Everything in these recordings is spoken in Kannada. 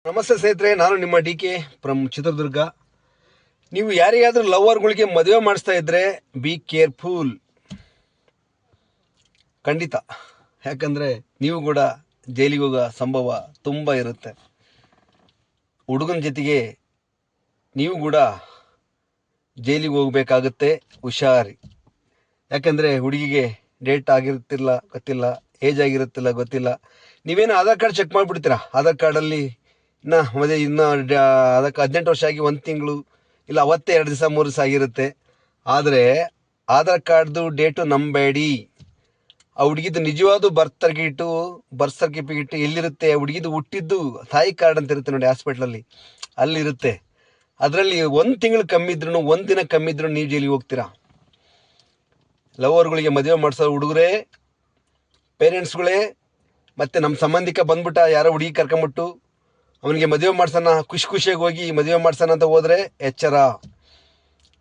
ನಮಸ್ತೆ ಸ್ನೇಹಿತರೆ, ನಾನು ನಿಮ್ಮ ಡಿ.ಕೆ ಫ್ರಮ್ ಚಿತ್ರದುರ್ಗ. ನೀವು ಯಾರಿಗಾದ್ರೂ ಲವರ್ಗಳಿಗೆ ಮದುವೆ ಮಾಡಿಸ್ತಾ ಇದ್ರೆ ಬಿ ಕೇರ್ಫುಲ್, ಖಂಡಿತ. ಯಾಕಂದರೆ ನೀವು ಕೂಡ ಜೈಲಿಗೆ ಹೋಗೋ ಸಂಭವ ತುಂಬ ಇರುತ್ತೆ. ಹುಡುಗನ ಜೊತೆಗೆ ನೀವು ಕೂಡ ಜೈಲಿಗೆ ಹೋಗಬೇಕಾಗುತ್ತೆ, ಹುಷಾರಿ. ಯಾಕಂದರೆ ಹುಡುಗಿಗೆ ಡೇಟ್ ಆಗಿರುತ್ತಿಲ್ಲ ಗೊತ್ತಿಲ್ಲ, ಏಜ್ ಆಗಿರುತ್ತಿಲ್ಲ ಗೊತ್ತಿಲ್ಲ. ನೀವೇನು ಆಧಾರ್ ಕಾರ್ಡ್ ಚೆಕ್ ಮಾಡಿಬಿಡ್ತೀರಾ. ಆಧಾರ್ ಕಾರ್ಡಲ್ಲಿ ಇನ್ನು ಅದಕ್ಕೆ 18 ವರ್ಷ ಆಗಿ 1 ತಿಂಗಳು ಇಲ್ಲ ಅವತ್ತೇ 2 ದಿವಸ 3 ದಿವಸ ಆಗಿರುತ್ತೆ. ಆದರೆ ಆಧಾರ್ ಕಾರ್ಡ್ದು ಡೇಟು ನಂಬೇಡಿ. ಆ ಹುಡುಗಿದು ನಿಜವಾದ ಬರ್ತ್ ಸರ್ಟಿಫಿಕೇಟ್ ಎಲ್ಲಿರುತ್ತೆ? ಹುಡುಗಿದು ಹುಟ್ಟಿದ್ದು ತಾಯಿ ಕಾರ್ಡ್ ಅಂತ ಇರುತ್ತೆ ನೋಡಿ, ಹಾಸ್ಪಿಟ್ಲಲ್ಲಿ ಅಲ್ಲಿರುತ್ತೆ. ಅದರಲ್ಲಿ 1 ತಿಂಗಳು ಕಮ್ಮಿ ಇದ್ರೂ, 1 ದಿನ ಕಮ್ಮಿ ಇದ್ರೂ ನೀವು ಜೈಲಿಗೆ ಹೋಗ್ತೀರಾ. ಲವರ್ಗಳಿಗೆ ಮದುವೆ ಮಾಡಿಸೋ ಹುಡುಗರೇ, ಪೇರೆಂಟ್ಸ್ಗಳೇ, ಮತ್ತು ನಮ್ಮ ಸಂಬಂಧಿಕ ಬಂದ್ಬಿಟ್ಟ ಯಾರೋ ಹುಡುಗಿ ಕರ್ಕೊಂಬಿಟ್ಟು ಅವನಿಗೆ ಮದುವೆ ಮಾಡ್ಸೋಣ, ಖುಷಿಯಾಗಿ ಹೋಗಿ ಮದುವೆ ಮಾಡ್ಸೋಣ ಅಂತ ಹೋದರೆ ಎಚ್ಚರ,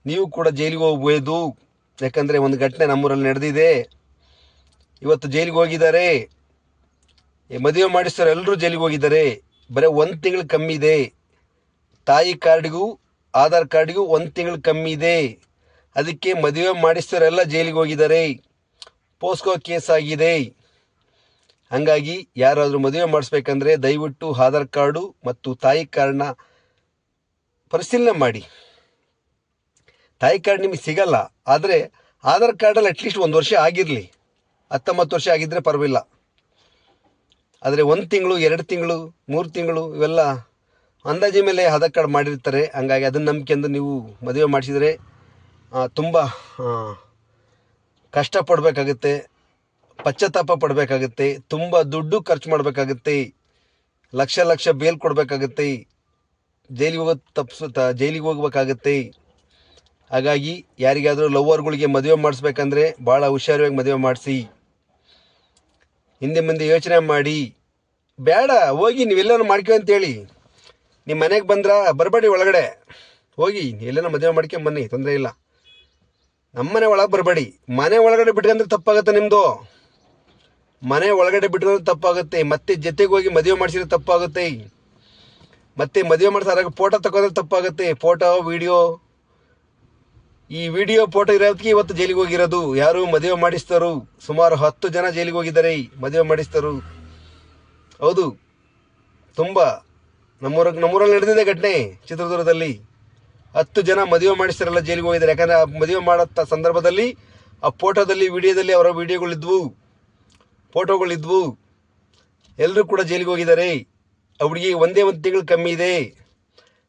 ನೀವು ಕೂಡ ಜೈಲಿಗೆ ಹೋಗ್ಬೋದು. ಯಾಕಂದರೆ ಒಂದು ಘಟನೆ ನಮ್ಮೂರಲ್ಲಿ ನಡೆದಿದೆ. ಇವತ್ತು ಜೈಲಿಗೆ ಹೋಗಿದ್ದಾರೆ. ಮದುವೆ ಮಾಡಿಸೋರು ಎಲ್ಲರೂ ಜೈಲಿಗೆ ಹೋಗಿದ್ದಾರೆ. ಬರೀ 1 ತಿಂಗಳು ಕಮ್ಮಿ ಇದೆ. ತಾಯಿ ಕಾರ್ಡಿಗೂ ಆಧಾರ್ ಕಾರ್ಡಿಗೂ 1 ತಿಂಗಳು ಕಮ್ಮಿ ಇದೆ. ಅದಕ್ಕೆ ಮದುವೆ ಮಾಡಿಸೋರೆಲ್ಲ ಜೈಲಿಗೆ ಹೋಗಿದ್ದಾರೆ. ಪೋಸ್ಕೋ ಕೇಸ್ ಆಗಿದೆ. ಹಾಗಾಗಿ ಯಾರಾದರೂ ಮದುವೆ ಮಾಡಿಸ್ಬೇಕಂದ್ರೆ ದಯವಿಟ್ಟು ಆಧಾರ್ ಕಾರ್ಡು ಮತ್ತು ತಾಯಿ ಕಾರ್ಡ್ನ ಪರಿಶೀಲನೆ ಮಾಡಿ. ತಾಯಿ ಕಾರ್ಡ್ ನಿಮಗೆ ಸಿಗಲ್ಲ, ಆದರೆ ಆಧಾರ್ ಕಾರ್ಡಲ್ಲಿ ಅಟ್ಲೀಸ್ಟ್ 1 ವರ್ಷ ಆಗಿರಲಿ. 19 ವರ್ಷ ಆಗಿದ್ದರೆ ಪರವಾಗಿಲ್ಲ. ಆದರೆ 1 ತಿಂಗಳು 2 ತಿಂಗಳು 3 ತಿಂಗಳು ಇವೆಲ್ಲ ಅಂದಾಜಿ ಮೇಲೆ ಆಧಾರ್ ಕಾರ್ಡ್ ಮಾಡಿರ್ತಾರೆ. ಹಂಗಾಗಿ ಅದನ್ನು ನಂಬಿಕೆಂದು ನೀವು ಮದುವೆ ಮಾಡಿಸಿದರೆ ತುಂಬ ಕಷ್ಟಪಡಬೇಕಾಗುತ್ತೆ, ಪಶ್ಚಾತ್ತಾಪ ಪಡಬೇಕಾಗುತ್ತೆ, ತುಂಬ ದುಡ್ಡು ಖರ್ಚು ಮಾಡಬೇಕಾಗುತ್ತೆ, ಲಕ್ಷ ಬೇಲ್ ಕೊಡಬೇಕಾಗುತ್ತೆ, ಜೈಲಿಗೆ ಹೋಗ್ಬೇಕಾಗತ್ತೆ. ಹಾಗಾಗಿ ಯಾರಿಗಾದರೂ ಲವರ್ಗಳಿಗೆ ಮದುವೆ ಮಾಡಿಸ್ಬೇಕಂದ್ರೆ ಭಾಳ ಹುಷಾರಾಗಿ ಮದುವೆ ಮಾಡಿಸಿ. ಹಿಂದೆ ಮುಂದೆ ಯೋಚನೆ ಮಾಡಿ. ಬೇಡ ಹೋಗಿ ನೀವೆಲ್ಲನೂ ಮಾಡ್ಕೊ ಅಂತೇಳಿ ನಿಮ್ಮ ಮನೆಗೆ ಬರಬೇಡಿ. ಒಳಗಡೆ ಹೋಗಿ ಎಲ್ಲನೂ ಮದುವೆ ಮಾಡ್ಕೊಂಬನ್ನಿ, ತೊಂದರೆ ಇಲ್ಲ. ನಮ್ಮನೆ ಒಳಗೆ ಬರಬೇಡಿ. ಮನೆ ಒಳಗಡೆ ಬಿಟ್ಕೊಂಡ್ರೆ ತಪ್ಪಾಗುತ್ತೆ ನಿಮ್ಮದು. ಮನೆ ಒಳಗಡೆ ಬಿಟ್ಕೊಂಡ್ರೆ ತಪ್ಪಾಗುತ್ತೆ. ಮತ್ತೆ ಜೊತೆಗೆ ಹೋಗಿ ಮದುವೆ ಮಾಡಿಸಿದ್ರೆ ತಪ್ಪಾಗುತ್ತೆ. ಮತ್ತೆ ಮದುವೆ ಮಾಡಿಸೋರಾಗ ಫೋಟೋ ತಗೊಂಡ್ರೆ ತಪ್ಪಾಗುತ್ತೆ. ಫೋಟೋ ವಿಡಿಯೋ ಫೋಟೋ ಇರೋದಕ್ಕೆ ಇವತ್ತು ಜೈಲಿಗೆ ಹೋಗಿರೋದು. ಯಾರು ಮದುವೆ ಮಾಡಿಸ್ತಾರು? ಸುಮಾರು 10 ಜನ ಜೈಲಿಗೆ ಹೋಗಿದ್ದಾರೆ ಮದುವೆ ಮಾಡಿಸ್ತಾರು. ಹೌದು, ತುಂಬ ನಮ್ಮೂರಲ್ಲಿ ನಡೆದಿದೆ ಘಟನೆ. ಚಿತ್ರದುರ್ಗದಲ್ಲಿ 10 ಜನ ಮದುವೆ ಮಾಡಿಸ್ತಾರಲ್ಲ ಜೈಲಿಗೆ ಹೋಗಿದ್ದಾರೆ. ಯಾಕಂದರೆ ಆ ಮದುವೆ ಮಾಡೋ ಸಂದರ್ಭದಲ್ಲಿ ಆ ಫೋಟೋದಲ್ಲಿ ವಿಡಿಯೋದಲ್ಲಿ ಅವರ ಫೋಟೋಗಳಿದ್ವು. ಎಲ್ಲರೂ ಕೂಡ ಜೈಲಿಗೆ ಹೋಗಿದ್ದಾರೆ. ಆ ಹುಡುಗಿಗೆ 1 ತಿಂಗಳು ಕಮ್ಮಿ ಇದೆ.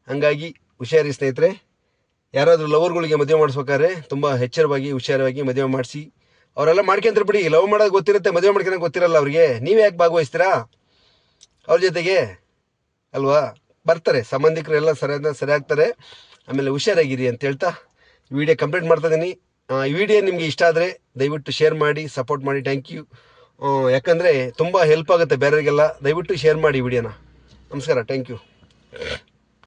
ಹಾಗಾಗಿ ಹುಷಾರಿ ಸ್ನೇಹಿತರೆ. ಯಾರಾದರೂ ಲವರ್ಗಳಿಗೆ ಮದುವೆ ಮಾಡಿಸ್ಬೇಕಾದ್ರೆ ತುಂಬ ಎಚ್ಚರವಾಗಿ ಹುಷಾರವಾಗಿ ಮದುವೆ ಮಾಡಿಸಿ. ಅವರೆಲ್ಲ ಮಾಡ್ಕೊಂತಾರೆ ಬಿಡಿ. ಲವ್ ಮಾಡೋದು ಗೊತ್ತಿರುತ್ತೆ, ಮದುವೆ ಮಾಡ್ಕೊಳಕ್ಕೆ ಗೊತ್ತಿರಲ್ಲ ಅವ್ರಿಗೆ. ನೀವೇ ಯಾಕೆ ಭಾಗವಹಿಸ್ತೀರಾ ಅವ್ರ ಜೊತೆಗೆ? ಅಲ್ವಾ? ಬರ್ತಾರೆ ಸಂಬಂಧಿಕರು ಎಲ್ಲ ಸರಿಯಾಗ್ತಾರೆ. ಆಮೇಲೆ ಹುಷಾರಾಗಿರಿ ಅಂತ ಹೇಳ್ತಾ ವಿಡಿಯೋ ಕಂಪ್ಲೀಟ್ ಮಾಡ್ತಾ ಇದ್ದೀನಿ. ಈ ವಿಡಿಯೋ ನಿಮಗೆ ಇಷ್ಟ ಆದರೆ ದಯವಿಟ್ಟು ಶೇರ್ ಮಾಡಿ, ಸಪೋರ್ಟ್ ಮಾಡಿ. Thank you. ಯಾಕಂದರೆ ತುಂಬ ಹೆಲ್ಪ್ ಆಗುತ್ತೆ ಬೇರೆಯವರಿಗೆಲ್ಲ. ದಯವಿಟ್ಟು ಶೇರ್ ಮಾಡಿ ವಿಡಿಯೋನ. ನಮಸ್ಕಾರ. Thank you.